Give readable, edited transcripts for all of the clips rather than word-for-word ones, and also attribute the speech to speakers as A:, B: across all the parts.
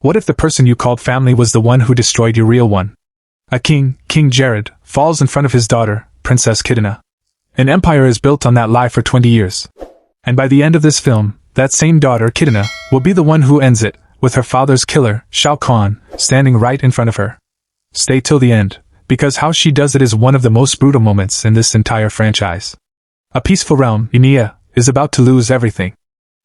A: What if the person you called family was the one who destroyed your real one? A king, King Jared, falls in front of his daughter, Princess Kitana. An empire is built on that lie for 20 years. And by the end of this film, that same daughter, Kitana, will be the one who ends it, with her father's killer, Shao Kahn, standing right in front of her. Stay till the end, because how she does it is one of the most brutal moments in this entire franchise. A peaceful realm, Enia, is about to lose everything.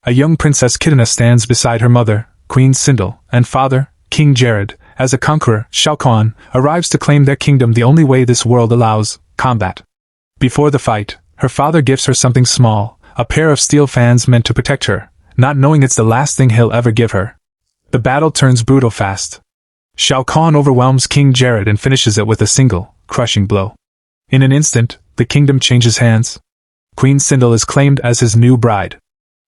A: A young Princess Kitana stands beside her mother, Queen Sindel, and father, King Jared. As a conqueror, Shao Kahn arrives to claim their kingdom the only way this world allows, combat. Before the fight, her father gives her something small, a pair of steel fans meant to protect her, not knowing it's the last thing he'll ever give her. The battle turns brutal fast. Shao Kahn overwhelms King Jared and finishes it with a single, crushing blow. In an instant, the kingdom changes hands. Queen Sindel is claimed as his new bride.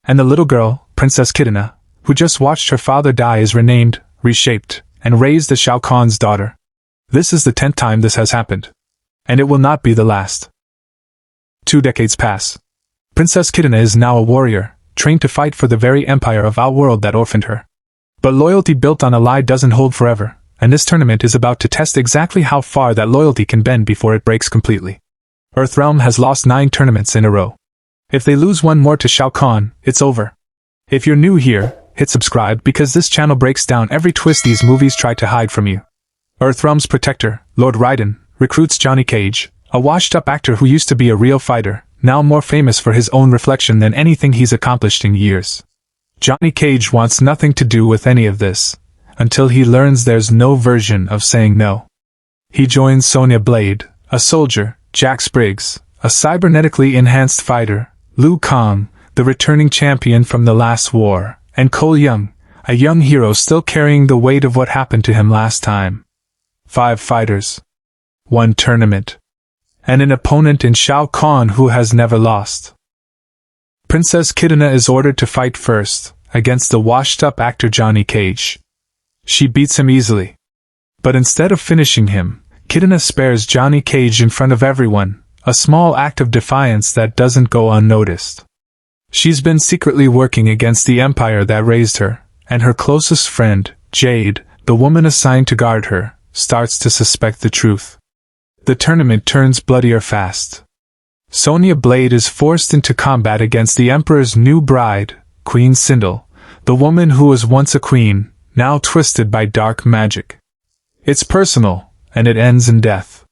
A: And the little girl, Princess Kitana, who just watched her father die, is renamed, reshaped, and raised as Shao Kahn's daughter. This is the 10th time this has happened. And it will not be the last. 2 decades pass. Princess Kitana is now a warrior, trained to fight for the very empire of Outworld that orphaned her. But loyalty built on a lie doesn't hold forever, and this tournament is about to test exactly how far that loyalty can bend before it breaks completely. Earthrealm has lost 9 tournaments in a row. If they lose one more to Shao Kahn, it's over. If you're new here, hit subscribe because this channel breaks down every twist these movies try to hide from you. Earthrealm's protector, Lord Raiden, recruits Johnny Cage, a washed-up actor who used to be a real fighter, now more famous for his own reflection than anything he's accomplished in years. Johnny Cage wants nothing to do with any of this, until he learns there's no version of saying no. He joins Sonya Blade, a soldier, Jack Spriggs, a cybernetically enhanced fighter, Liu Kang, the returning champion from the last war, and Cole Young, a young hero still carrying the weight of what happened to him last time. 5 fighters. 1 tournament. And an opponent in Shao Kahn who has never lost. Princess Kitana is ordered to fight first, against the washed-up actor Johnny Cage. She beats him easily. But instead of finishing him, Kitana spares Johnny Cage in front of everyone, a small act of defiance that doesn't go unnoticed. She's been secretly working against the empire that raised her, and her closest friend, Jade, the woman assigned to guard her, starts to suspect the truth. The tournament turns bloodier fast. Sonya Blade is forced into combat against the Emperor's new bride, Queen Sindel, the woman who was once a queen, now twisted by dark magic. It's personal, and it ends in death.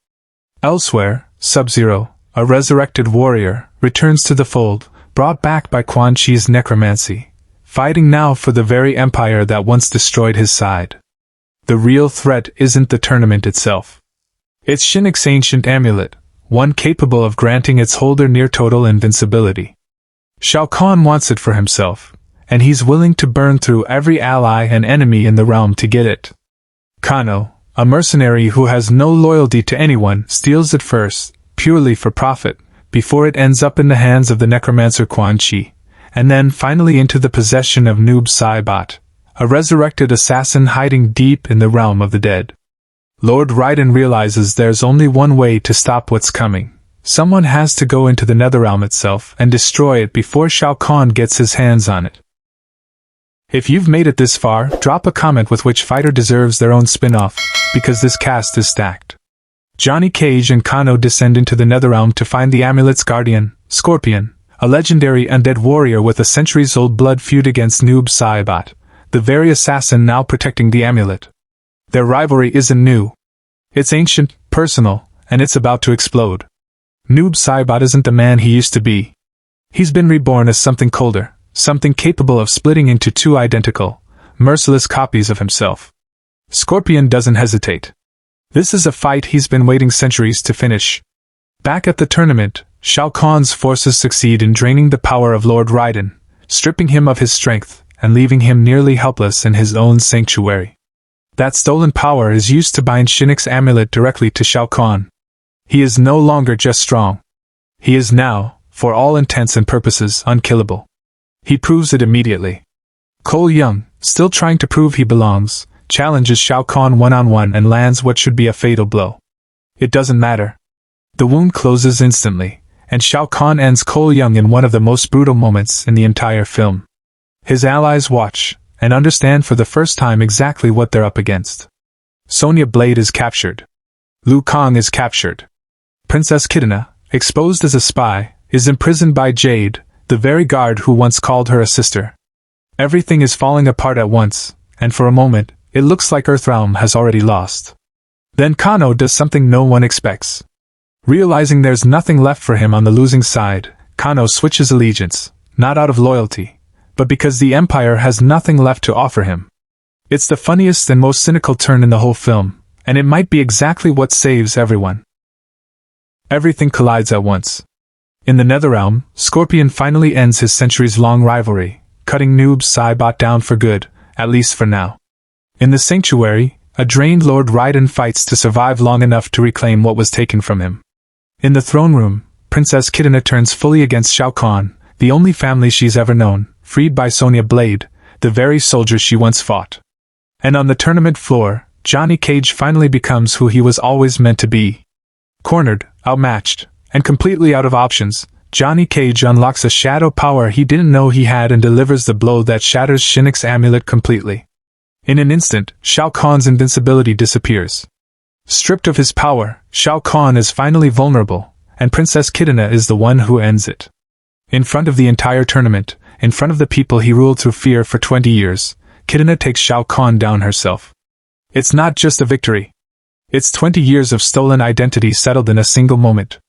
A: Elsewhere, Sub-Zero, a resurrected warrior, returns to the fold, brought back by Quan Chi's necromancy, fighting now for the very empire that once destroyed his side. The real threat isn't the tournament itself. It's Shinnok's ancient amulet, one capable of granting its holder near-total invincibility. Shao Kahn wants it for himself, and he's willing to burn through every ally and enemy in the realm to get it. Kano, a mercenary who has no loyalty to anyone, steals it first, purely for profit, before it ends up in the hands of the necromancer Quan Chi, and then finally into the possession of Noob Saibot, a resurrected assassin hiding deep in the realm of the dead. Lord Raiden realizes there's only one way to stop what's coming. Someone has to go into the Netherrealm itself and destroy it before Shao Kahn gets his hands on it. If you've made it this far, drop a comment with which fighter deserves their own spin-off, because this cast is stacked. Johnny Cage and Kano descend into the Netherrealm to find the amulet's guardian, Scorpion, a legendary undead warrior with a centuries-old blood feud against Noob Saibot, the very assassin now protecting the amulet. Their rivalry isn't new. It's ancient, personal, and it's about to explode. Noob Saibot isn't the man he used to be. He's been reborn as something colder, something capable of splitting into 2 identical, merciless copies of himself. Scorpion doesn't hesitate. This is a fight he's been waiting centuries to finish. Back at the tournament, Shao Kahn's forces succeed in draining the power of Lord Raiden, stripping him of his strength, and leaving him nearly helpless in his own sanctuary. That stolen power is used to bind Shinnok's amulet directly to Shao Kahn. He is no longer just strong. He is now, for all intents and purposes, unkillable. He proves it immediately. Cole Young, still trying to prove he belongs, challenges Shao Kahn one-on-one and lands what should be a fatal blow. It doesn't matter. The wound closes instantly, and Shao Kahn ends Cole Young in one of the most brutal moments in the entire film. His allies watch, and understand for the first time exactly what they're up against. Sonya Blade is captured. Liu Kang is captured. Princess Kitana, exposed as a spy, is imprisoned by Jade, the very guard who once called her a sister. Everything is falling apart at once, and for a moment, it looks like Earthrealm has already lost. Then Kano does something no one expects. Realizing there's nothing left for him on the losing side, Kano switches allegiance, not out of loyalty, but because the Empire has nothing left to offer him. It's the funniest and most cynical turn in the whole film, and it might be exactly what saves everyone. Everything collides at once. In the Netherrealm, Scorpion finally ends his centuries-long rivalry, cutting Noob Saibot down for good, at least for now. In the Sanctuary, a drained Lord Raiden fights to survive long enough to reclaim what was taken from him. In the throne room, Princess Kitana turns fully against Shao Kahn, the only family she's ever known, freed by Sonya Blade, the very soldier she once fought. And on the tournament floor, Johnny Cage finally becomes who he was always meant to be. Cornered, outmatched, and completely out of options, Johnny Cage unlocks a shadow power he didn't know he had and delivers the blow that shatters Shinnok's amulet completely. In an instant, Shao Kahn's invincibility disappears. Stripped of his power, Shao Kahn is finally vulnerable, and Princess Kitana is the one who ends it. In front of the entire tournament, in front of the people he ruled through fear for 20 years, Kitana takes Shao Kahn down herself. It's not just a victory. It's 20 years of stolen identity settled in a single moment.